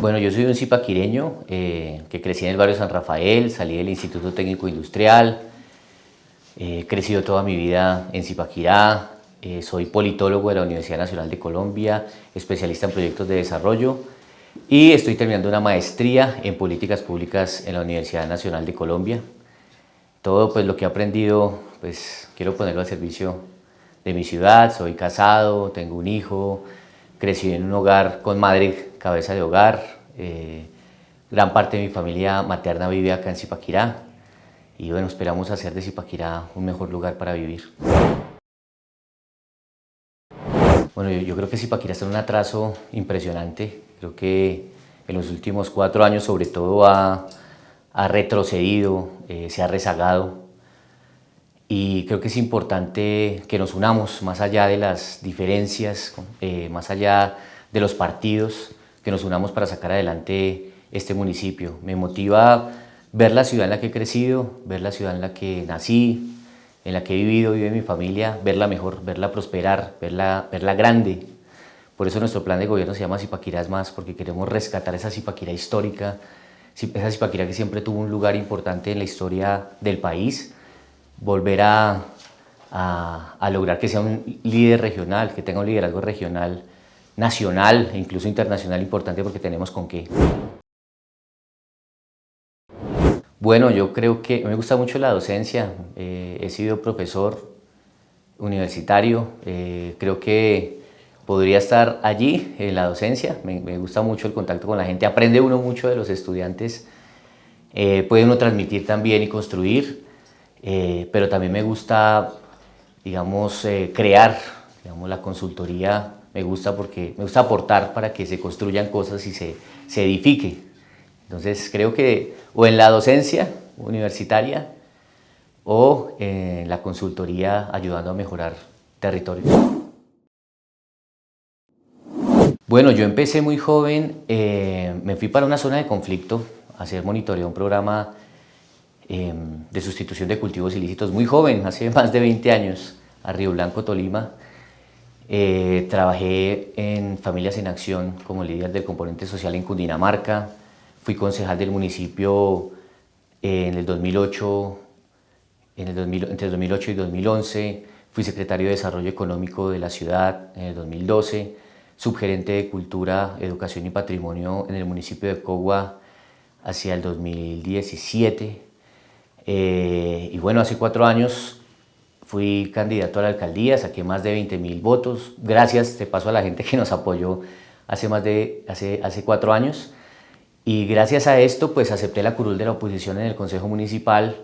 Bueno, yo soy un zipaquireño que crecí en el barrio San Rafael, salí del Instituto Técnico Industrial, he crecido toda mi vida en Zipaquirá, soy politólogo de la Universidad Nacional de Colombia, especialista en proyectos de desarrollo y estoy terminando una maestría en políticas públicas en la Universidad Nacional de Colombia. Todo pues lo que he aprendido pues quiero ponerlo al servicio de mi ciudad. Soy casado, tengo un hijo, crecí en un hogar con madre cabeza de hogar. Gran parte de mi familia materna vive acá en Zipaquirá y bueno, esperamos hacer de Zipaquirá un mejor lugar para vivir. Bueno, yo creo que Zipaquirá está en un atraso impresionante. Creo que en los últimos 4 años sobre todo ha retrocedido, se ha rezagado. Y creo que es importante que nos unamos más allá de las diferencias, más allá de los partidos, que nos unamos para sacar adelante este municipio. Me motiva ver la ciudad en la que he crecido, ver la ciudad en la que nací, en la que he vivido, vive mi familia, verla mejor, verla prosperar, verla grande. Por eso nuestro plan de gobierno se llama Zipaquirá es más, porque queremos rescatar esa Zipaquirá histórica, esa Zipaquirá que siempre tuvo un lugar importante en la historia del país, volver a lograr que sea un líder regional, que tenga un liderazgo regional, nacional e incluso internacional importante porque tenemos con qué. Bueno, yo creo que me gusta mucho la docencia, he sido profesor universitario, creo que podría estar allí en la docencia, me gusta mucho el contacto con la gente, aprende uno mucho de los estudiantes, puede uno transmitir también y construir. Pero también me gusta, digamos, crear, digamos, la consultoría me gusta porque me gusta aportar para que se construyan cosas y se edifique. Entonces creo que o en la docencia universitaria o en la consultoría ayudando a mejorar territorios. Bueno, yo empecé muy joven, me fui para una zona de conflicto a hacer monitoreo, un programa de sustitución de cultivos ilícitos muy joven, hace más de 20 años, a Río Blanco, Tolima. Trabajé en Familias en Acción como líder del componente social en Cundinamarca, fui concejal del municipio en el 2008, entre el 2008 y 2011, fui secretario de Desarrollo Económico de la ciudad en el 2012, subgerente de Cultura, Educación y Patrimonio en el municipio de Cogua hacia el 2017. Y bueno, hace 4 años fui candidato a la alcaldía, saqué más de 20.000 votos. Gracias, te paso a la gente que nos apoyó hace 4 años. Y gracias a esto, pues acepté la curul de la oposición en el Consejo Municipal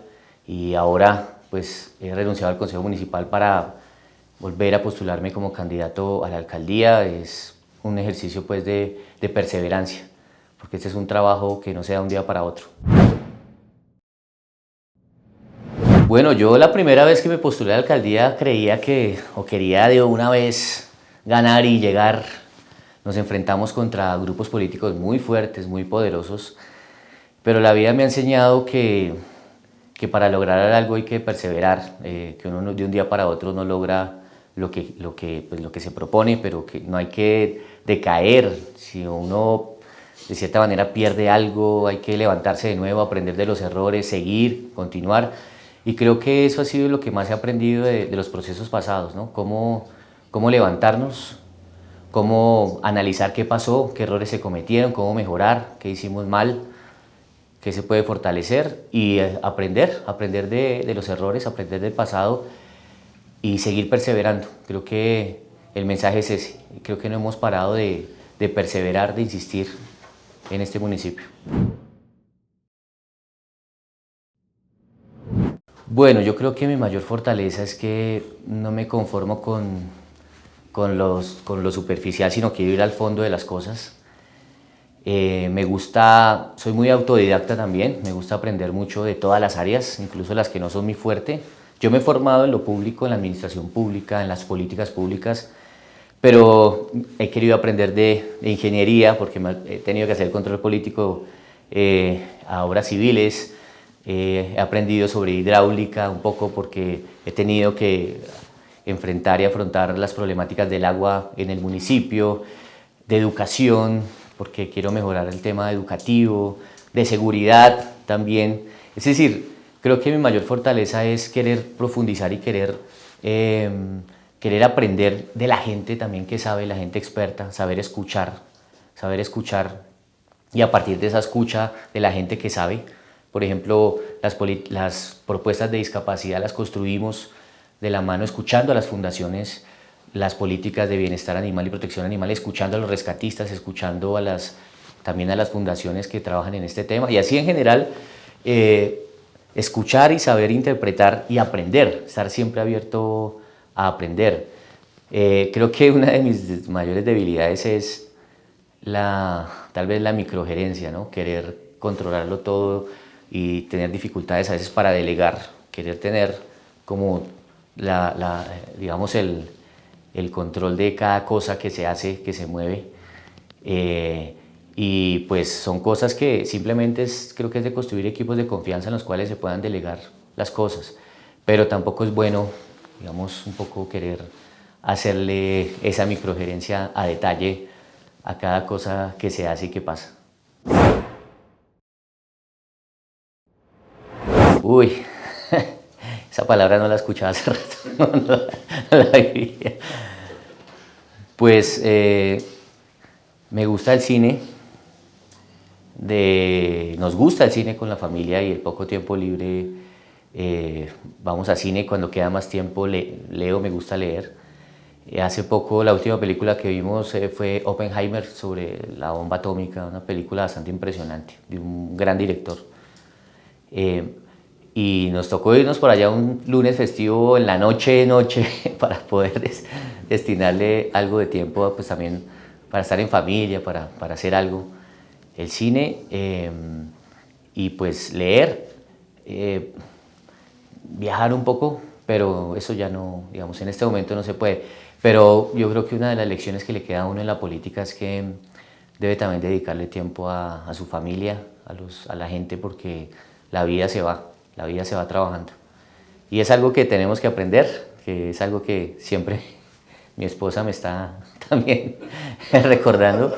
y ahora, pues he renunciado al Consejo Municipal para volver a postularme como candidato a la alcaldía. Es un ejercicio, pues, de perseverancia, porque este es un trabajo que no se da de un día para otro. Bueno, yo la primera vez que me postulé a la alcaldía creía que, o quería de una vez ganar y llegar. Nos enfrentamos contra grupos políticos muy fuertes, muy poderosos, pero la vida me ha enseñado que para lograr algo hay que perseverar, que uno de un día para otro no logra lo que se propone, pero que no hay que decaer. Si uno de cierta manera pierde algo, hay que levantarse de nuevo, aprender de los errores, seguir, continuar. Y creo que eso ha sido lo que más he aprendido de los procesos pasados, ¿no? Cómo levantarnos, cómo analizar qué pasó, qué errores se cometieron, cómo mejorar, qué hicimos mal, qué se puede fortalecer y aprender de los errores, aprender del pasado y seguir perseverando. Creo que el mensaje es ese. Creo que no hemos parado de perseverar, de insistir en este municipio. Bueno, yo creo que mi mayor fortaleza es que no me conformo con lo superficial, sino quiero ir al fondo de las cosas. Soy muy autodidacta también, me gusta aprender mucho de todas las áreas, incluso las que no son mi fuerte. Yo me he formado en lo público, en la administración pública, en las políticas públicas, pero he querido aprender de ingeniería porque he tenido que hacer control político a obras civiles. He aprendido sobre hidráulica un poco porque he tenido que enfrentar y afrontar las problemáticas del agua en el municipio, de educación, porque quiero mejorar el tema educativo, de seguridad también. Es decir, creo que mi mayor fortaleza es querer profundizar y querer aprender de la gente también que sabe, la gente experta, saber escuchar y a partir de esa escucha de la gente que sabe, por ejemplo, las propuestas de discapacidad las construimos de la mano escuchando a las fundaciones, las políticas de bienestar animal y protección animal, escuchando a los rescatistas, escuchando también a las fundaciones que trabajan en este tema y así en general escuchar y saber interpretar y aprender, estar siempre abierto a aprender. Creo que una de mis mayores debilidades es tal vez la microgerencia, ¿no? Querer controlarlo todo y tener dificultades a veces para delegar, querer tener como digamos el control de cada cosa que se hace, que se mueve. Y pues son cosas que simplemente creo que es de construir equipos de confianza en los cuales se puedan delegar las cosas, pero tampoco es bueno, digamos, un poco querer hacerle esa microgerencia a detalle a cada cosa que se hace y que pasa. Uy, esa palabra no la escuchaba hace rato, no la vivía. Pues me gusta el cine, nos gusta el cine con la familia y el poco tiempo libre vamos a cine, cuando queda más tiempo leo, me gusta leer. Hace poco la última película que vimos fue Oppenheimer, sobre la bomba atómica, una película bastante impresionante de un gran director. Y nos tocó irnos por allá un lunes festivo en la noche para poder destinarle algo de tiempo pues también para estar en familia, para hacer algo. El cine y pues leer, viajar un poco, pero eso ya no, digamos, en este momento no se puede. Pero yo creo que una de las lecciones que le queda a uno en la política es que debe también dedicarle tiempo a su familia, a la gente, porque la vida se va trabajando. Y es algo que tenemos que aprender, que es algo que siempre mi esposa me está también recordando.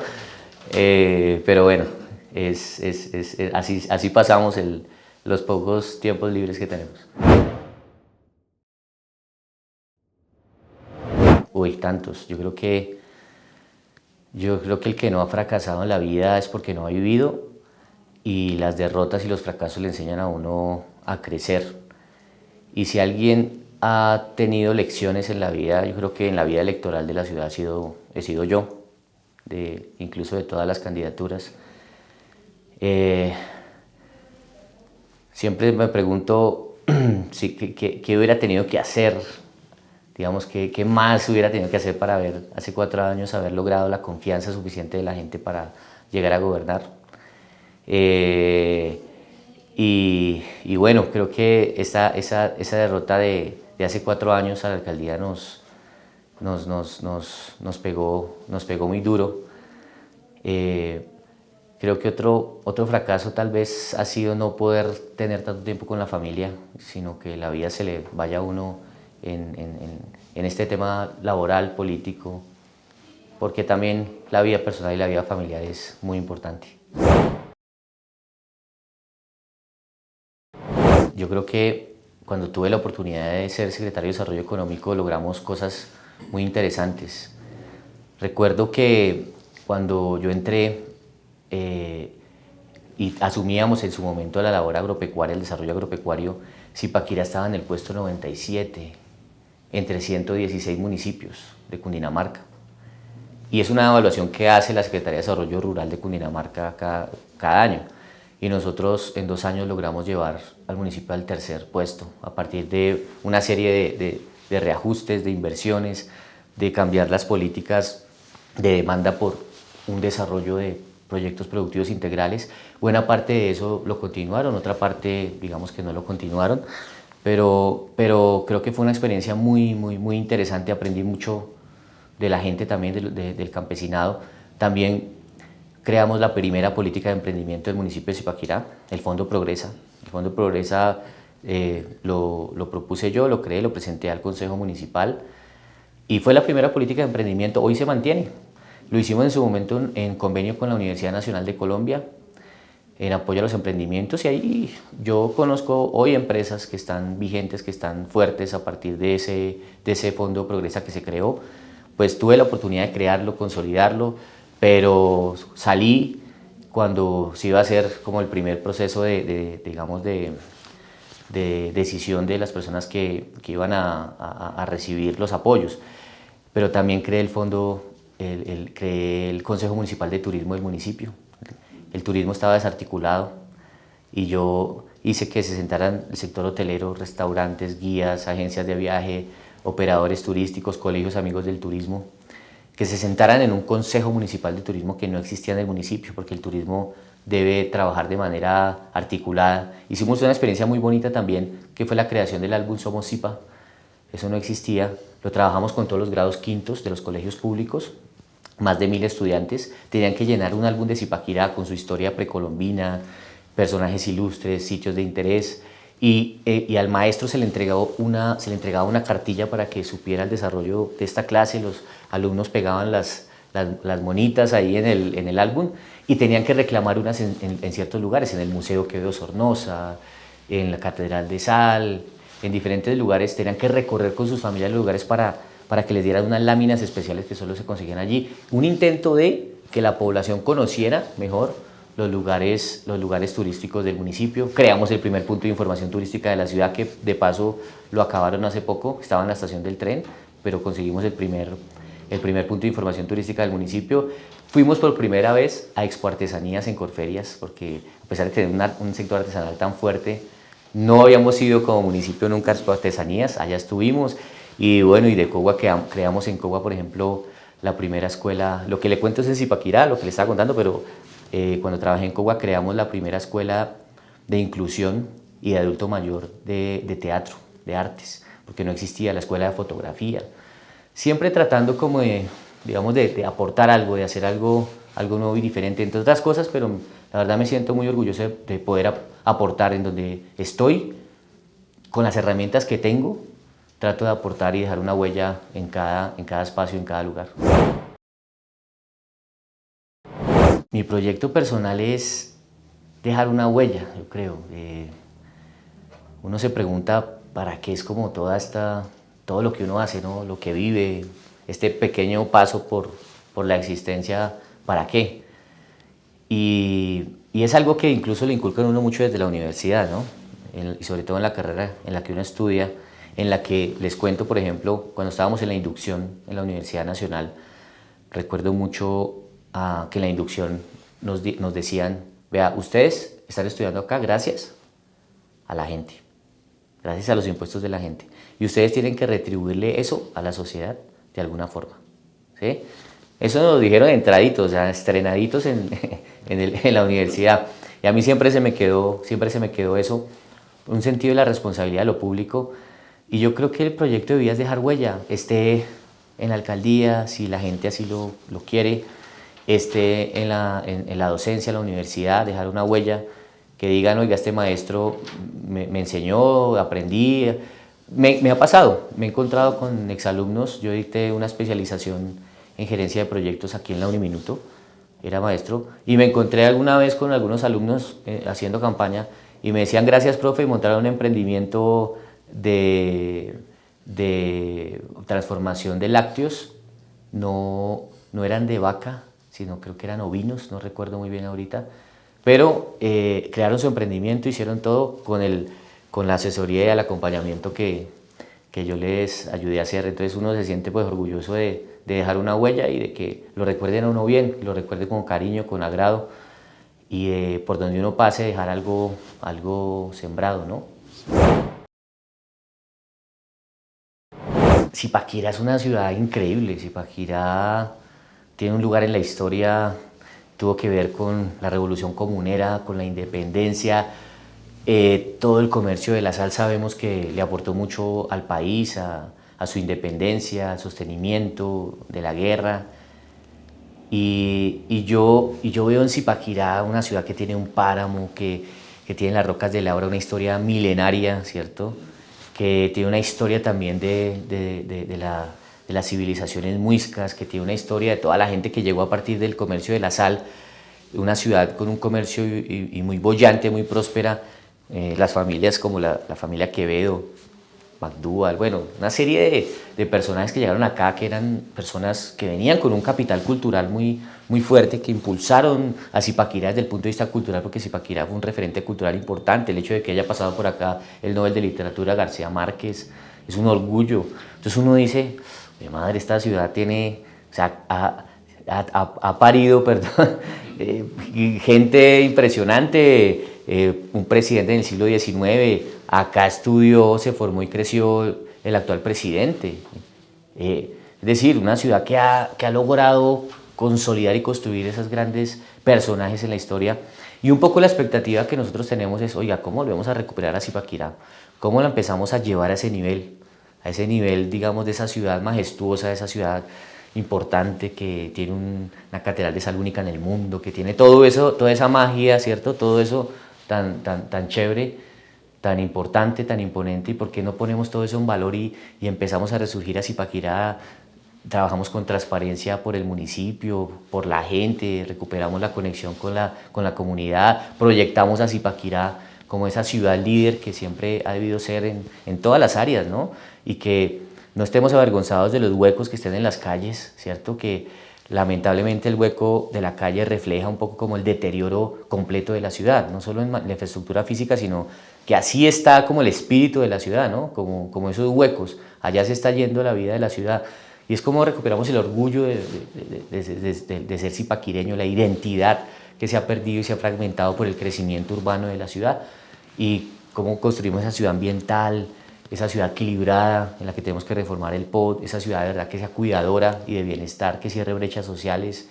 Pero bueno, así pasamos los pocos tiempos libres que tenemos. Uy, tantos. Yo creo que el que no ha fracasado en la vida es porque no ha vivido, y las derrotas y los fracasos le enseñan a uno a crecer. Y si alguien ha tenido lecciones en la vida, yo creo que en la vida electoral de la ciudad he sido yo, incluso de todas las candidaturas. Siempre me pregunto qué hubiera tenido que hacer, digamos, qué más hubiera tenido que hacer para hace 4 años haber logrado la confianza suficiente de la gente para llegar a gobernar. Y bueno, creo que esa derrota de hace 4 años a la alcaldía nos pegó muy duro. Creo que otro fracaso tal vez ha sido no poder tener tanto tiempo con la familia, sino que la vida se le vaya a uno en este tema laboral, político, porque también la vida personal y la vida familiar es muy importante. Yo creo que cuando tuve la oportunidad de ser secretario de Desarrollo Económico logramos cosas muy interesantes. Recuerdo que cuando yo entré y asumíamos en su momento la labor agropecuaria, el desarrollo agropecuario, Zipaquirá estaba en el puesto 97 entre 116 municipios de Cundinamarca. Y es una evaluación que hace la Secretaría de Desarrollo Rural de Cundinamarca cada año. Y nosotros en 2 años logramos llevar al municipio al 3er puesto, a partir de una serie de reajustes, de inversiones, de cambiar las políticas de demanda por un desarrollo de proyectos productivos integrales. Buena parte de eso lo continuaron, otra parte digamos que no lo continuaron, pero creo que fue una experiencia muy, muy, muy interesante. Aprendí mucho de la gente también, del campesinado. También creamos la primera política de emprendimiento del municipio de Zipaquirá, el Fondo Progresa. El Fondo Progresa lo propuse yo, lo creé, lo presenté al Consejo Municipal Y fue la primera política de emprendimiento, hoy se mantiene. Lo hicimos en su momento en convenio con la Universidad Nacional de Colombia, en apoyo a los emprendimientos, y ahí yo conozco hoy empresas que están vigentes, que están fuertes a partir de ese fondo Progresa que se creó. Pues tuve la oportunidad de crearlo, consolidarlo, pero salí cuando se iba a hacer como el primer proceso digamos, de decisión de las personas que iban a recibir los apoyos. Pero también creé el fondo, creé el Consejo Municipal de Turismo del municipio. El turismo estaba desarticulado y yo hice que se sentaran el sector hotelero, restaurantes, guías, agencias de viaje, operadores turísticos, colegios amigos del turismo, que se sentaran en un consejo municipal de turismo que no existía en el municipio, porque el turismo debe trabajar de manera articulada. Hicimos una experiencia muy bonita también, que fue la creación del álbum Somos Zipa. Eso no existía, lo trabajamos con todos los grados quintos de los colegios públicos, más de 1000 estudiantes, tenían que llenar un álbum de Zipaquirá con su historia precolombina, personajes ilustres, sitios de interés, y al maestro se le entregaba una cartilla para que supiera el desarrollo de esta clase. Los alumnos pegaban las monitas ahí en el álbum y tenían que reclamar unas en ciertos lugares, en el Museo Quevedo Sornosa, en la Catedral de Sal, en diferentes lugares. Tenían que recorrer con sus familias los lugares para que les dieran unas láminas especiales que solo se conseguían allí. Un intento de que la población conociera mejor los lugares turísticos del municipio. Creamos el primer punto de información turística de la ciudad, que de paso lo acabaron hace poco, estaba en la estación del tren, pero conseguimos el primer punto de información turística del municipio. Fuimos por primera vez a Expo Artesanías en Corferias, porque a pesar de tener un sector artesanal tan fuerte, no habíamos ido como municipio nunca a Expo Artesanías, allá estuvimos. Y bueno, y de Cogua creamos en Cogua, por ejemplo, la primera escuela. Lo que le cuento es en Zipaquirá, lo que le estaba contando, pero cuando trabajé en Cogua creamos la primera escuela de inclusión y de adulto mayor de teatro, de artes, porque no existía la escuela de fotografía. Siempre tratando como digamos, de aportar algo, de hacer algo nuevo y diferente, entre otras cosas, pero la verdad me siento muy orgulloso de poder aportar en donde estoy, con las herramientas que tengo. Trato de aportar y dejar una huella en cada espacio, en cada lugar. Mi proyecto personal es dejar una huella, yo creo. Uno se pregunta para qué es como todo lo que uno hace, ¿no? Lo que vive, este pequeño paso por la existencia, ¿para qué? Y es algo que incluso le inculcan a uno mucho desde la universidad, ¿no? Y sobre todo en la carrera en la que uno estudia, en la que les cuento, por ejemplo, cuando estábamos en la inducción en la Universidad Nacional, recuerdo mucho que en la inducción nos decían: vea, ustedes están estudiando acá gracias a la gente, gracias a los impuestos de la gente, y ustedes tienen que retribuirle eso a la sociedad de alguna forma, ¿sí? Eso nos lo dijeron entraditos, o sea, estrenaditos en la universidad, y a mí siempre se me quedó eso, un sentido de la responsabilidad de lo público. Y yo creo que el proyecto de vida es dejar huella, esté en la alcaldía, si la gente así lo quiere, esté en la docencia, en la universidad, dejar una huella, que digan: oiga, este maestro me enseñó, aprendí. Me ha pasado, me he encontrado con exalumnos. Yo dicté una especialización en gerencia de proyectos aquí en la Uniminuto, era maestro, y me encontré alguna vez con algunos alumnos haciendo campaña y me decían: gracias, profe, y montaron un emprendimiento de transformación de lácteos. No eran de vaca, sino creo que eran ovinos, no recuerdo muy bien ahorita, pero crearon su emprendimiento, hicieron todo con la asesoría y el acompañamiento que yo les ayudé a hacer. Entonces uno se siente pues orgulloso de dejar una huella y de que lo recuerden a uno bien, lo recuerden con cariño, con agrado, y por donde uno pase dejar algo sembrado, ¿no? Zipaquirá es una ciudad increíble. Zipaquirá tiene un lugar en la historia, tuvo que ver con la revolución comunera, con la independencia. Todo el comercio de la sal sabemos que le aportó mucho al país, a su independencia, al sostenimiento de la guerra. Y yo veo en Zipaquirá una ciudad que tiene un páramo, que tiene en las Rocas de Laura una historia milenaria, ¿cierto? Que tiene una historia también de de las civilizaciones muiscas, que tiene una historia de toda la gente que llegó a partir del comercio de la sal, una ciudad con un comercio y muy boyante, muy próspera, las familias como la familia Quevedo, MacDougall, bueno, una serie de personajes que llegaron acá, que eran personas que venían con un capital cultural muy fuerte, que impulsaron a Zipaquirá desde el punto de vista cultural, porque Zipaquirá fue un referente cultural importante. El hecho de que haya pasado por acá el Nobel de Literatura García Márquez es un orgullo. Entonces uno dice, mi madre, esta ciudad tiene, o sea, ha parido, perdón, gente impresionante, un presidente del siglo XIX, acá estudió, se formó y creció el actual presidente. Es decir, una ciudad que ha logrado consolidar y construir esos grandes personajes en la historia. Y un poco la expectativa que nosotros tenemos es, oiga, ¿cómo volvemos a recuperar a Zipaquirá? ¿Cómo la empezamos a llevar a ese nivel? A ese nivel, digamos, de esa ciudad majestuosa, de esa ciudad importante que tiene una catedral de sal única en el mundo, que tiene todo eso, toda esa magia, ¿cierto? Todo eso tan chévere, tan importante, tan imponente, y por qué no ponemos todo eso en valor y empezamos a resurgir a Zipaquirá. Trabajamos con transparencia por el municipio, por la gente, recuperamos la conexión con la comunidad, proyectamos a Zipaquirá como esa ciudad líder que siempre ha debido ser en todas las áreas, ¿no? Y que no estemos avergonzados de los huecos que estén en las calles, ¿cierto? Que lamentablemente el hueco de la calle refleja un poco como el deterioro completo de la ciudad, no solo en la infraestructura física, sino que así está como el espíritu de la ciudad, ¿no? Como esos huecos, allá se está yendo la vida de la ciudad. Y es como recuperamos el orgullo de ser zipaquireño, la identidad que se ha perdido y se ha fragmentado por el crecimiento urbano de la ciudad, y cómo construimos esa ciudad ambiental, esa ciudad equilibrada en la que tenemos que reformar el POT, esa ciudad de verdad que sea cuidadora y de bienestar, que cierre brechas sociales,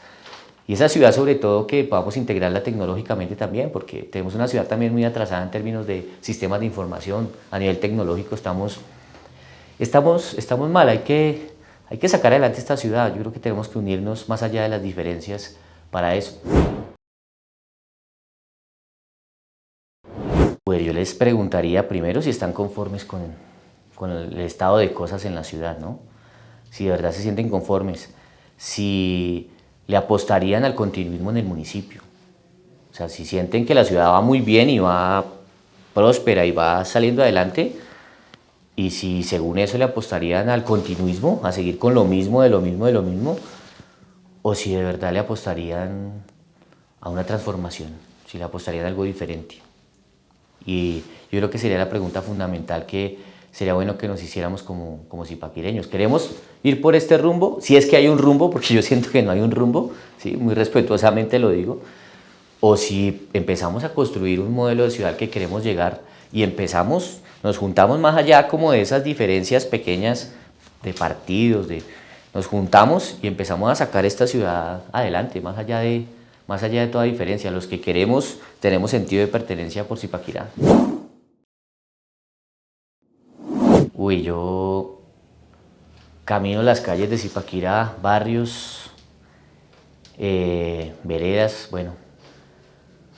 y esa ciudad sobre todo que podamos integrarla tecnológicamente también, porque tenemos una ciudad también muy atrasada en términos de sistemas de información. A nivel tecnológico estamos mal, hay que sacar adelante esta ciudad. Yo creo que tenemos que unirnos más allá de las diferencias para eso. Pues yo les preguntaría primero si están conformes con el estado de cosas en la ciudad, ¿no? Si de verdad se sienten conformes, si le apostarían al continuismo en el municipio. O sea, si sienten que la ciudad va muy bien y va próspera y va saliendo adelante, y si según eso le apostarían al continuismo, a seguir con lo mismo, de lo mismo, de lo mismo, o si de verdad le apostarían a una transformación, si le apostarían a algo diferente. Y yo creo que sería la pregunta fundamental que sería bueno que nos hiciéramos como zipaquireños. ¿Queremos ir por este rumbo? Si es que hay un rumbo, porque yo siento que no hay un rumbo, ¿sí? Muy respetuosamente lo digo. O si empezamos a construir un modelo de ciudad que queremos llegar y nos juntamos más allá como de esas diferencias pequeñas de partidos, nos juntamos y empezamos a sacar esta ciudad adelante, más allá de toda diferencia. Los que queremos tenemos sentido de pertenencia por Zipaquirá. Uy, yo camino las calles de Zipaquirá, barrios, veredas, bueno.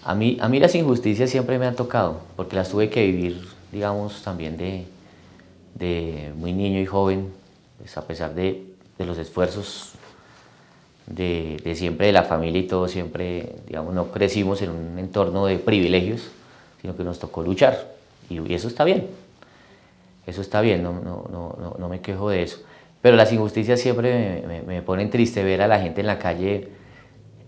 A mí las injusticias siempre me han tocado, porque las tuve que vivir, digamos, también de muy niño y joven, pues a pesar de los esfuerzos de siempre de la familia y todo, siempre, digamos, no crecimos en un entorno de privilegios, sino que nos tocó luchar, y eso está bien. Eso está bien, no me quejo de eso. Pero las injusticias siempre me ponen triste ver a la gente en la calle,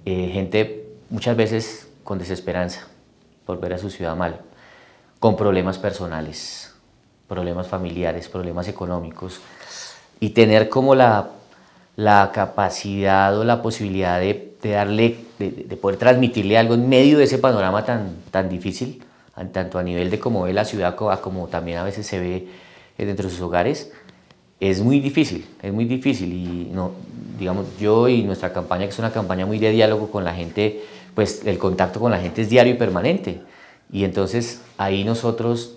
gente muchas veces con desesperanza por ver a su ciudad mal, con problemas personales, problemas familiares, problemas económicos, y tener como la capacidad o la posibilidad de poder transmitirle algo en medio de ese panorama tan difícil, tanto a nivel de cómo ve la ciudad como también a veces se ve dentro de sus hogares. Es muy difícil, y no, digamos, yo y nuestra campaña, que es una campaña muy de diálogo con la gente, pues el contacto con la gente es diario y permanente, y entonces ahí nosotros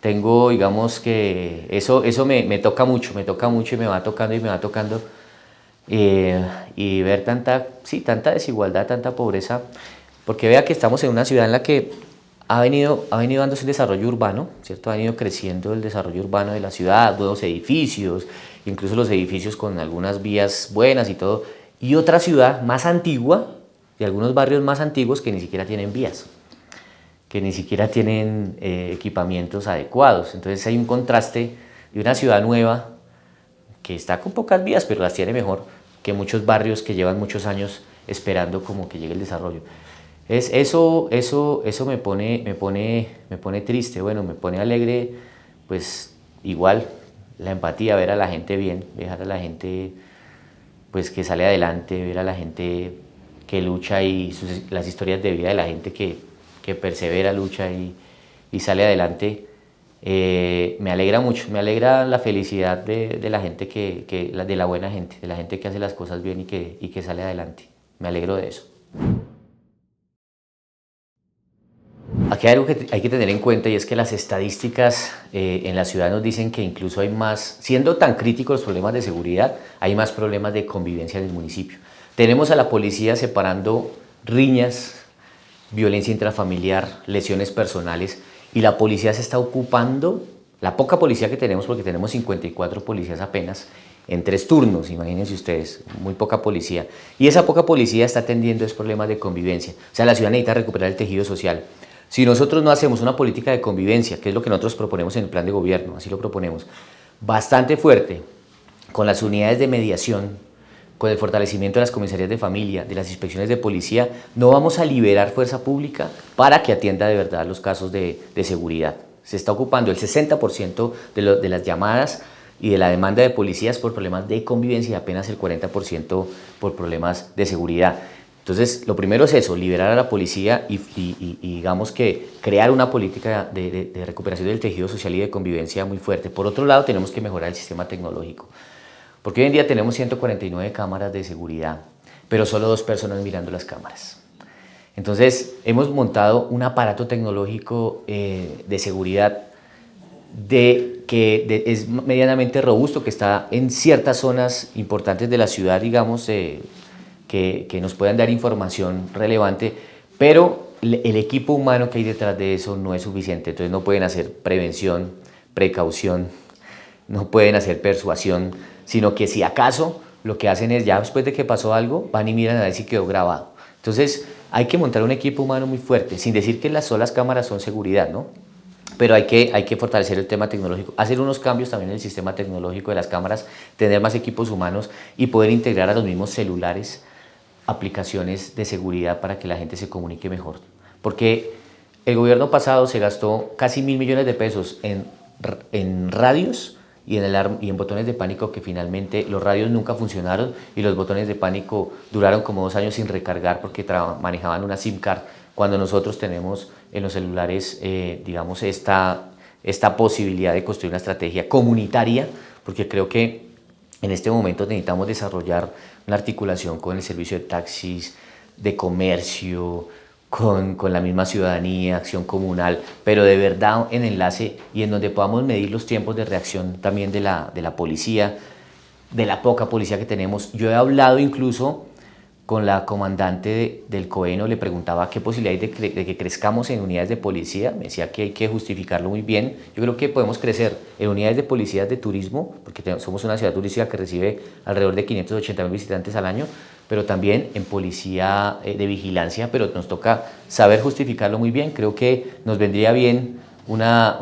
tengo, digamos que eso me toca mucho y me va tocando, y ver tanta desigualdad, tanta pobreza, porque vea que estamos en una ciudad en la que ha venido dándose el desarrollo urbano, ¿cierto? Ha venido creciendo el desarrollo urbano de la ciudad, nuevos edificios, incluso los edificios con algunas vías buenas y todo, y otra ciudad más antigua, de algunos barrios más antiguos que ni siquiera tienen vías, que ni siquiera tienen equipamientos adecuados. Entonces hay un contraste de una ciudad nueva que está con pocas vías, pero las tiene mejor que muchos barrios que llevan muchos años esperando como que llegue el desarrollo. Eso me pone triste, bueno, me pone alegre, pues igual la empatía, ver a la gente bien, ver a la gente pues que sale adelante, ver a la gente que lucha y las historias de vida de la gente que persevera, lucha y sale adelante. Me alegra mucho, me alegra la felicidad de la gente de la buena gente, de la gente que hace las cosas bien y que sale adelante. Me alegro de eso. Aquí hay algo que hay que tener en cuenta y es que las estadísticas en la ciudad nos dicen que incluso hay más, siendo tan críticos los problemas de seguridad, hay más problemas de convivencia en el municipio. Tenemos a la policía separando riñas, violencia intrafamiliar, lesiones personales, y la policía se está ocupando, la poca policía que tenemos, porque tenemos 54 policías apenas, en 3 turnos, imagínense ustedes, muy poca policía. Y esa poca policía está atendiendo esos problemas de convivencia. O sea, la ciudad necesita recuperar el tejido social. Si nosotros no hacemos una política de convivencia, que es lo que nosotros proponemos en el plan de gobierno, así lo proponemos, bastante fuerte, con las unidades de mediación, con el fortalecimiento de las comisarías de familia, de las inspecciones de policía, no vamos a liberar fuerza pública para que atienda de verdad los casos de seguridad. Se está ocupando el 60% de las llamadas y de la demanda de policías por problemas de convivencia y apenas el 40% por problemas de seguridad. Entonces, lo primero es eso, liberar a la policía y digamos que crear una política de recuperación del tejido social y de convivencia muy fuerte. Por otro lado, tenemos que mejorar el sistema tecnológico. Porque hoy en día tenemos 149 cámaras de seguridad, pero solo 2 personas mirando las cámaras. Entonces, hemos montado un aparato tecnológico de seguridad que es medianamente robusto, que está en ciertas zonas importantes de la ciudad, digamos, que nos puedan dar información relevante, pero el equipo humano que hay detrás de eso no es suficiente. Entonces no pueden hacer prevención, precaución, no pueden hacer persuasión, sino que si acaso lo que hacen es ya después de que pasó algo, van y miran a ver si quedó grabado. Entonces hay que montar un equipo humano muy fuerte, sin decir que las solas cámaras son seguridad, ¿no? Pero hay que fortalecer el tema tecnológico, hacer unos cambios también en el sistema tecnológico de las cámaras, tener más equipos humanos y poder integrar a los mismos celulares aplicaciones de seguridad para que la gente se comunique mejor. Porque el gobierno pasado se gastó casi 1.000 millones de pesos en radios y en botones de pánico, que finalmente los radios nunca funcionaron y los botones de pánico duraron como 2 años sin recargar porque manejaban una SIM card, cuando nosotros tenemos en los celulares, digamos, esta posibilidad de construir una estrategia comunitaria, porque creo que en este momento necesitamos desarrollar una articulación con el servicio de taxis, de comercio, con la misma ciudadanía, acción comunal, pero de verdad en enlace y en donde podamos medir los tiempos de reacción también de la policía, de la poca policía que tenemos. Yo he hablado incluso con la comandante del COENO, le preguntaba qué posibilidad hay de que crezcamos en unidades de policía, me decía que hay que justificarlo muy bien. Yo creo que podemos crecer en unidades de policía de turismo, porque somos una ciudad turística que recibe alrededor de 580.000 visitantes al año, pero también en policía de vigilancia, pero nos toca saber justificarlo muy bien. Creo que nos vendría bien unas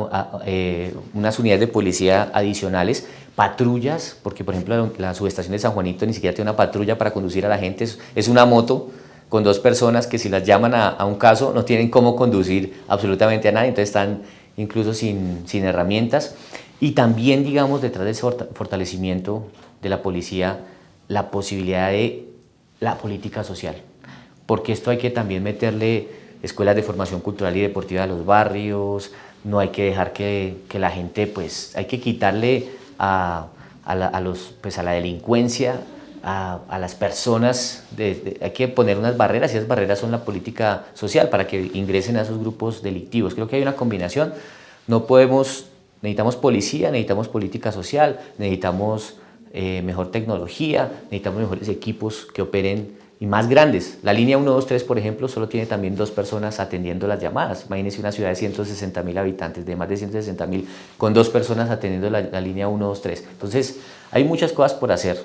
unidades de policía adicionales, patrullas, porque por ejemplo la subestación de San Juanito ni siquiera tiene una patrulla para conducir a la gente, es una moto con 2 personas que si las llaman a un caso no tienen cómo conducir absolutamente a nadie, entonces están incluso sin herramientas. Y también, digamos, detrás de ese fortalecimiento de la policía, la posibilidad de la política social, porque esto hay que también meterle escuelas de formación cultural y deportiva a los barrios, no hay que dejar que la gente, pues hay que quitarle a la delincuencia, a las personas, hay que poner unas barreras, y esas barreras son la política social para que ingresen a esos grupos delictivos. Creo que hay una combinación, necesitamos policía, necesitamos política social, necesitamos mejor tecnología, necesitamos mejores equipos que operen y más grandes. La línea 123, por ejemplo, solo tiene también 2 personas atendiendo las llamadas. Imagínense una ciudad de 160.000 habitantes, de más de 160.000, con 2 personas atendiendo la línea 123. Entonces, hay muchas cosas por hacer.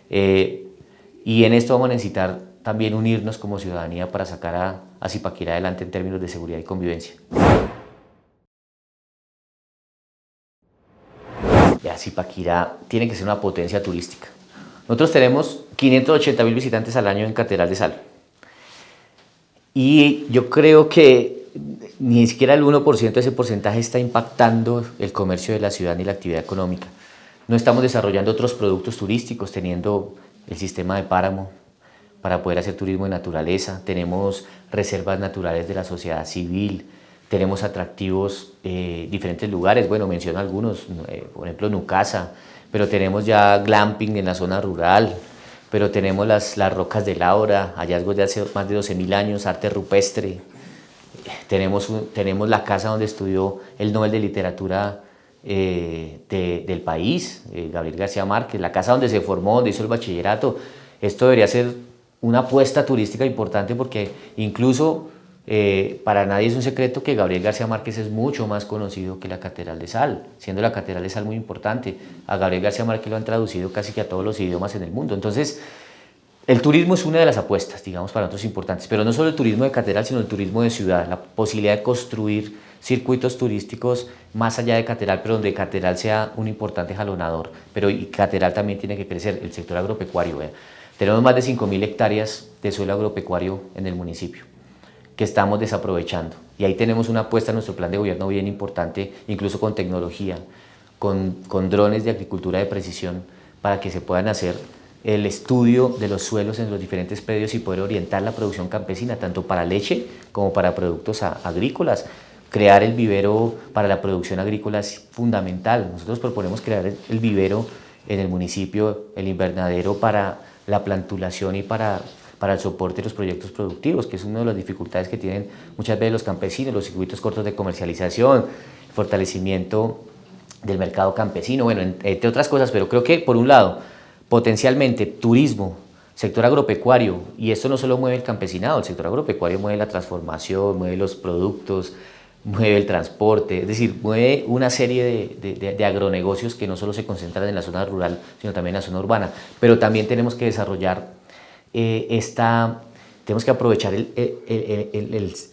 Y en esto vamos a necesitar también unirnos como ciudadanía para sacar a Zipaquirá adelante en términos de seguridad y convivencia. Ya, Zipaquirá tiene que ser una potencia turística. Nosotros tenemos 580.000 visitantes al año en Catedral de Sal. Y yo creo que ni siquiera el 1% de ese porcentaje está impactando el comercio de la ciudad ni la actividad económica. No estamos desarrollando otros productos turísticos, teniendo el sistema de páramo para poder hacer turismo de naturaleza, tenemos reservas naturales de la sociedad civil, tenemos atractivos diferentes lugares, bueno, menciono algunos, por ejemplo Nucasa, pero tenemos ya glamping en la zona rural, pero tenemos las rocas de Laura, hallazgos de hace más de 12.000 años, arte rupestre, tenemos la casa donde estudió el Nobel de Literatura del país, Gabriel García Márquez, la casa donde se formó, donde hizo el bachillerato. Esto debería ser una apuesta turística importante porque incluso para nadie es un secreto que Gabriel García Márquez es mucho más conocido que la Catedral de Sal, siendo la Catedral de Sal muy importante. A Gabriel García Márquez lo han traducido casi que a todos los idiomas en el mundo. Entonces, el turismo es una de las apuestas, digamos, para nosotros importantes, pero no solo el turismo de catedral, sino el turismo de ciudad, la posibilidad de construir circuitos turísticos más allá de catedral, pero donde catedral sea un importante jalonador, pero y catedral también tiene que crecer, el sector agropecuario. Tenemos más de 5.000 hectáreas de suelo agropecuario en el municipio que estamos desaprovechando, y ahí tenemos una apuesta en nuestro plan de gobierno bien importante, incluso con tecnología, con drones de agricultura de precisión, para que se puedan hacer el estudio de los suelos en los diferentes predios y poder orientar la producción campesina, tanto para leche como para productos agrícolas. Crear el vivero para la producción agrícola es fundamental. Nosotros proponemos crear el vivero en el municipio, el invernadero para la plantulación y para el soporte de los proyectos productivos, que es una de las dificultades que tienen muchas veces los campesinos, los circuitos cortos de comercialización, fortalecimiento del mercado campesino, bueno, entre otras cosas, pero creo que por un lado, potencialmente turismo, sector agropecuario, y esto no solo mueve el campesinado, el sector agropecuario mueve la transformación, mueve los productos, mueve el transporte, es decir, mueve una serie de agronegocios que no solo se concentran en la zona rural, sino también en la zona urbana, pero también tenemos que desarrollar tenemos que aprovechar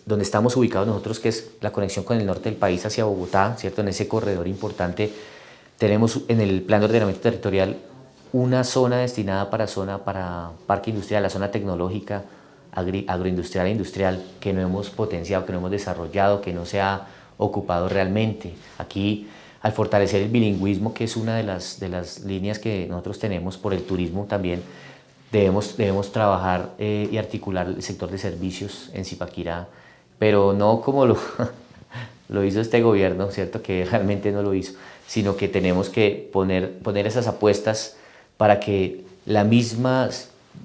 donde estamos ubicados nosotros, que es la conexión con el norte del país hacia Bogotá, ¿cierto? En ese corredor importante tenemos en el plan de ordenamiento territorial una zona destinada para parque industrial, la zona tecnológica, agroindustrial e industrial, que no hemos potenciado, que no hemos desarrollado, que no se ha ocupado realmente. Aquí, al fortalecer el bilingüismo, que es una de las líneas que nosotros tenemos por el turismo también, debemos trabajar y articular el sector de servicios en Zipaquirá, pero no como lo hizo este gobierno, ¿cierto? Que realmente no lo hizo, sino que tenemos que poner esas apuestas para que la misma,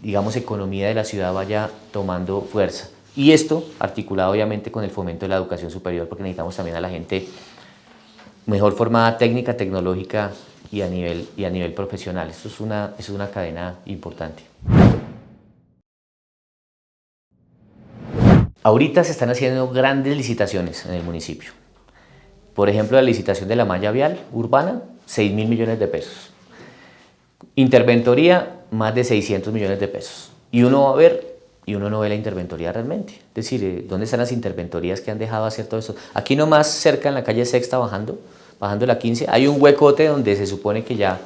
digamos, economía de la ciudad vaya tomando fuerza. Y esto articulado obviamente con el fomento de la educación superior, porque necesitamos también a la gente mejor formada técnica, tecnológica y a nivel profesional. Esto es una cadena importante. Ahorita se están haciendo grandes licitaciones en el municipio. Por ejemplo, la licitación de la malla vial urbana, 6.000 millones de pesos. Interventoría, más de 600 millones de pesos. Y uno va a ver, y uno no ve la interventoría realmente. Es decir, ¿dónde están las interventorías que han dejado hacer todo esto? Aquí nomás cerca en la calle Sexta, bajando la 15, hay un huecote donde se supone que ya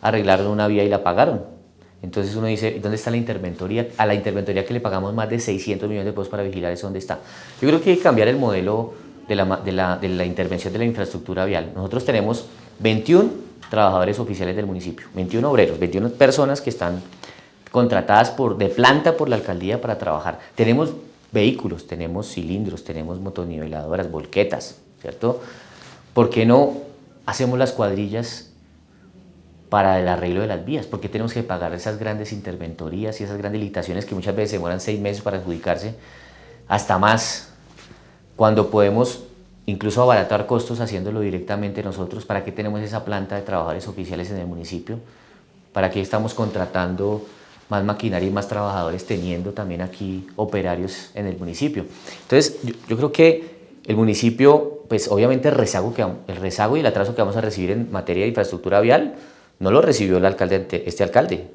arreglaron una vía y la pagaron. Entonces uno dice, ¿dónde está la interventoría? A la interventoría que le pagamos más de 600 millones de pesos para vigilar eso, ¿dónde está? Yo creo que hay que cambiar el modelo de la intervención de la infraestructura vial. Nosotros tenemos 21 trabajadores oficiales del municipio, 21 obreros, 21 personas que están contratadas de planta por la alcaldía para trabajar. Tenemos vehículos, tenemos cilindros, tenemos motoniveladoras, volquetas, ¿cierto? ¿Por qué no hacemos las cuadrillas para el arreglo de las vías? ¿Por qué tenemos que pagar esas grandes interventorías y esas grandes licitaciones que muchas veces demoran 6 meses para adjudicarse, hasta más, cuando podemos incluso abaratar costos haciéndolo directamente nosotros? ¿Para qué tenemos esa planta de trabajadores oficiales en el municipio? ¿Para qué estamos contratando más maquinaria y más trabajadores, teniendo también aquí operarios en el municipio. Entonces, yo creo que el municipio, pues obviamente el rezago y el atraso que vamos a recibir en materia de infraestructura vial, no lo recibió el alcalde, este alcalde.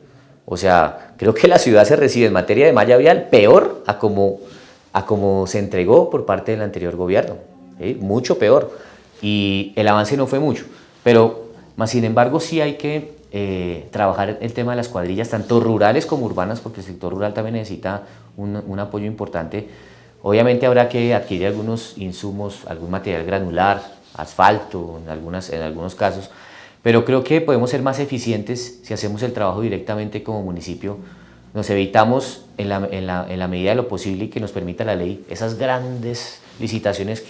O sea, creo que la ciudad se recibe en materia de malla vial peor a como se entregó por parte del anterior gobierno, ¿sí? Mucho peor. Y el avance no fue mucho, pero más sin embargo sí hay que trabajar el tema de las cuadrillas, tanto rurales como urbanas, porque el sector rural también necesita un apoyo importante. Obviamente habrá que adquirir algunos insumos, algún material granular, asfalto en algunos casos, pero creo que podemos ser más eficientes si hacemos el trabajo directamente como municipio. Nos evitamos en la medida de lo posible y que nos permita la ley esas grandes licitaciones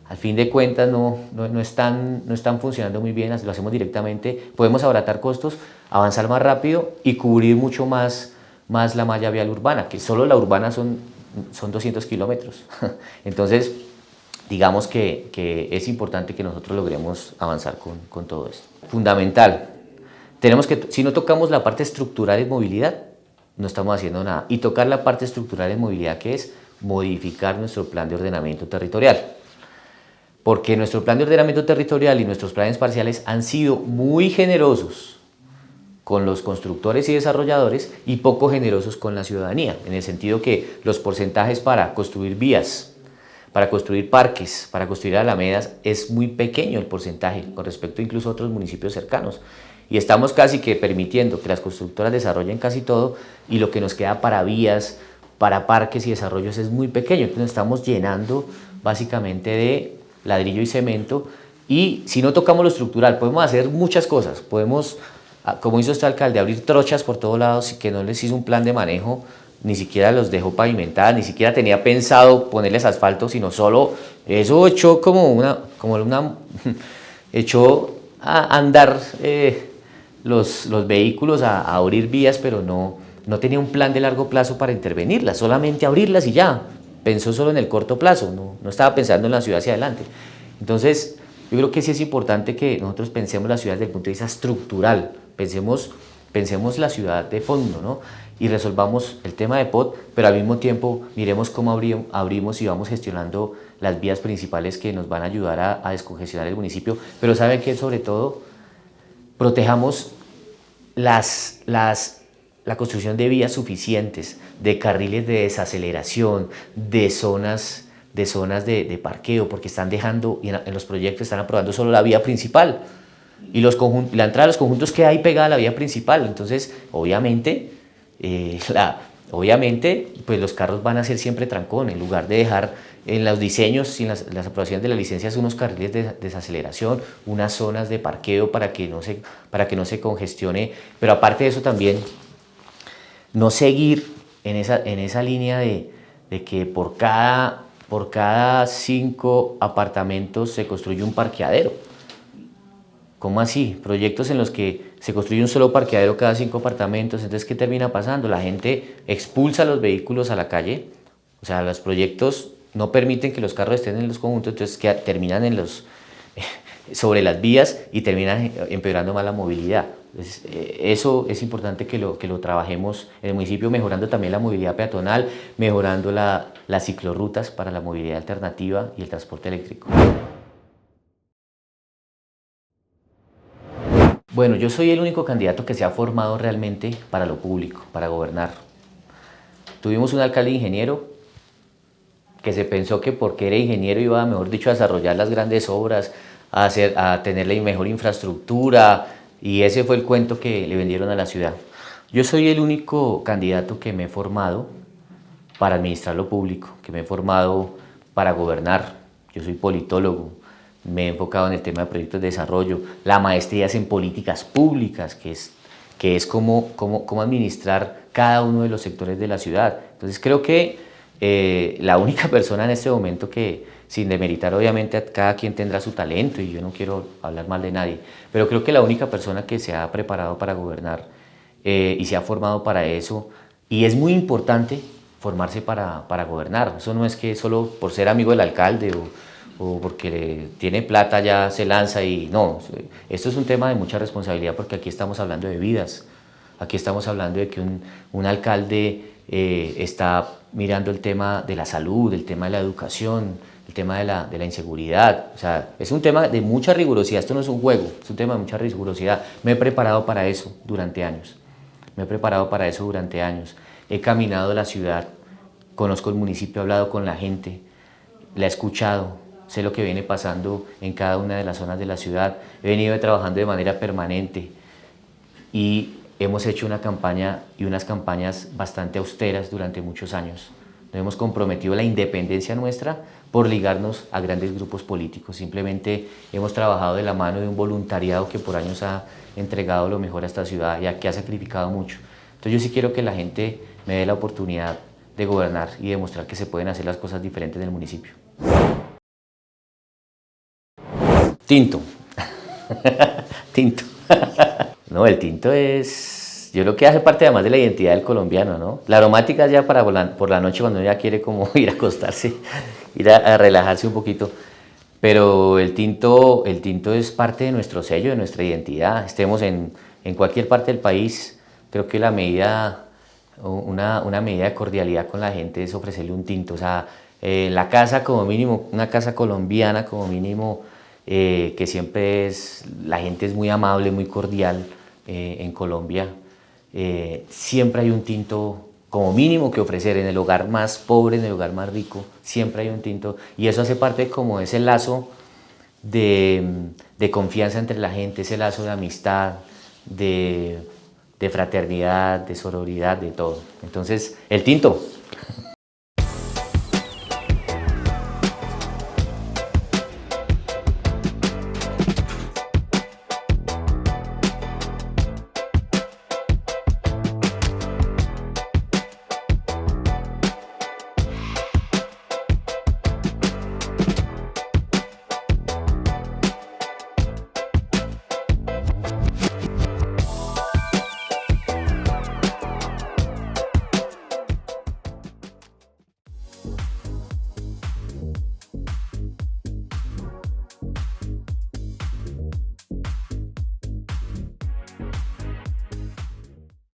al fin de cuentas no están funcionando muy bien. Lo hacemos directamente, podemos abaratar costos, avanzar más rápido y cubrir mucho más la malla vial urbana, que solo la urbana son 200 kilómetros. Entonces, digamos que es importante que nosotros logremos avanzar con todo esto. Fundamental. Si no tocamos la parte estructural de movilidad, no estamos haciendo nada. Y tocar la parte estructural de movilidad, que es modificar nuestro plan de ordenamiento territorial. Porque nuestro plan de ordenamiento territorial y nuestros planes parciales han sido muy generosos con los constructores y desarrolladores y poco generosos con la ciudadanía, en el sentido que los porcentajes para construir vías, para construir parques, para construir alamedas, es muy pequeño el porcentaje con respecto incluso a otros municipios cercanos. Y estamos casi que permitiendo que las constructoras desarrollen casi todo y lo que nos queda para vías, para parques y desarrollos es muy pequeño. Entonces estamos llenando básicamente de ladrillo y cemento, y si no tocamos lo estructural podemos hacer muchas cosas. Podemos, como hizo este alcalde, abrir trochas por todos lados y que no les hizo un plan de manejo, ni siquiera los dejó pavimentadas, ni siquiera tenía pensado ponerles asfalto, sino solo eso echó echó a andar los vehículos a abrir vías, pero no tenía un plan de largo plazo para intervenirlas, solamente abrirlas y ya. Pensó solo en el corto plazo, no estaba pensando en la ciudad hacia adelante. Entonces, yo creo que sí es importante que nosotros pensemos la ciudad desde el punto de vista estructural, pensemos la ciudad de fondo, ¿no? Y resolvamos el tema de POT, pero al mismo tiempo miremos cómo abrimos y vamos gestionando las vías principales que nos van a ayudar a descongestionar el municipio, pero saben que sobre todo protejamos la construcción de vías suficientes, de carriles de desaceleración, de zonas de parqueo, porque están dejando, en los proyectos están aprobando solo la vía principal y la entrada a los conjuntos queda ahí pegada a la vía principal. Entonces, obviamente, pues los carros van a ser siempre trancón, en lugar de dejar en los diseños y en las aprobaciones de las licencias unos carriles de desaceleración, unas zonas de parqueo para que no se congestione, pero aparte de eso también no seguir en esa línea de que por cada 5 apartamentos se construye un parqueadero. ¿Cómo así? Proyectos en los que se construye un solo parqueadero cada 5 apartamentos. Entonces, ¿qué termina pasando? La gente expulsa los vehículos a la calle. O sea, los proyectos no permiten que los carros estén en los conjuntos, entonces terminan sobre las vías y terminan empeorando más la movilidad. Entonces, eso es importante que lo trabajemos en el municipio, mejorando también la movilidad peatonal, mejorando las ciclorrutas para la movilidad alternativa y el transporte eléctrico. Bueno, yo soy el único candidato que se ha formado realmente para lo público, para gobernar. Tuvimos un alcalde ingeniero que se pensó que porque era ingeniero iba, mejor dicho, a desarrollar las grandes obras, a tener la mejor infraestructura, y ese fue el cuento que le vendieron a la ciudad. Yo soy el único candidato que me he formado para administrar lo público, que me he formado para gobernar. Yo soy politólogo, me he enfocado en el tema de proyectos de desarrollo. La maestría es en políticas públicas, que es cómo administrar cada uno de los sectores de la ciudad. Entonces creo que la única persona en este momento que, sin demeritar obviamente, cada quien tendrá su talento y yo no quiero hablar mal de nadie, pero creo que la única persona que se ha preparado para gobernar y se ha formado para eso, y es muy importante formarse para gobernar. Eso no es que solo por ser amigo del alcalde o porque tiene plata ya se lanza y no, esto es un tema de mucha responsabilidad porque aquí estamos hablando de vidas, aquí estamos hablando de que un alcalde está mirando el tema de la salud, el tema de la educación, el tema de la inseguridad, o sea, es un tema de mucha rigurosidad, esto no es un juego, es un tema de mucha rigurosidad. Me he preparado para eso durante años, me he preparado para eso durante años, he caminado la ciudad, conozco el municipio, he hablado con la gente, la he escuchado, sé lo que viene pasando en cada una de las zonas de la ciudad, he venido trabajando de manera permanente y hemos hecho una campaña y unas campañas bastante austeras durante muchos años. Nos hemos comprometido a la independencia nuestra por ligarnos a grandes grupos políticos. Simplemente hemos trabajado de la mano de un voluntariado que por años ha entregado lo mejor a esta ciudad y que ha sacrificado mucho. Entonces yo sí quiero que la gente me dé la oportunidad de gobernar y demostrar que se pueden hacer las cosas diferentes en el municipio. Tinto. Tinto. No, el tinto es, yo creo que hace parte además de la identidad del colombiano, ¿no? La aromática es ya para por la noche cuando uno ya quiere como ir a acostarse, ir a relajarse un poquito. Pero el tinto es parte de nuestro sello, de nuestra identidad. Estemos en cualquier parte del país, creo que la medida, una medida de cordialidad con la gente es ofrecerle un tinto. O sea, la casa como mínimo, una casa colombiana como mínimo, que siempre es, la gente es muy amable, muy cordial en Colombia. Siempre hay un tinto como mínimo que ofrecer en el hogar más pobre, en el hogar más rico, siempre hay un tinto y eso hace parte como ese lazo de, de confianza entre la gente, ese lazo de amistad, de fraternidad, de sororidad, de todo. Entonces, el tinto.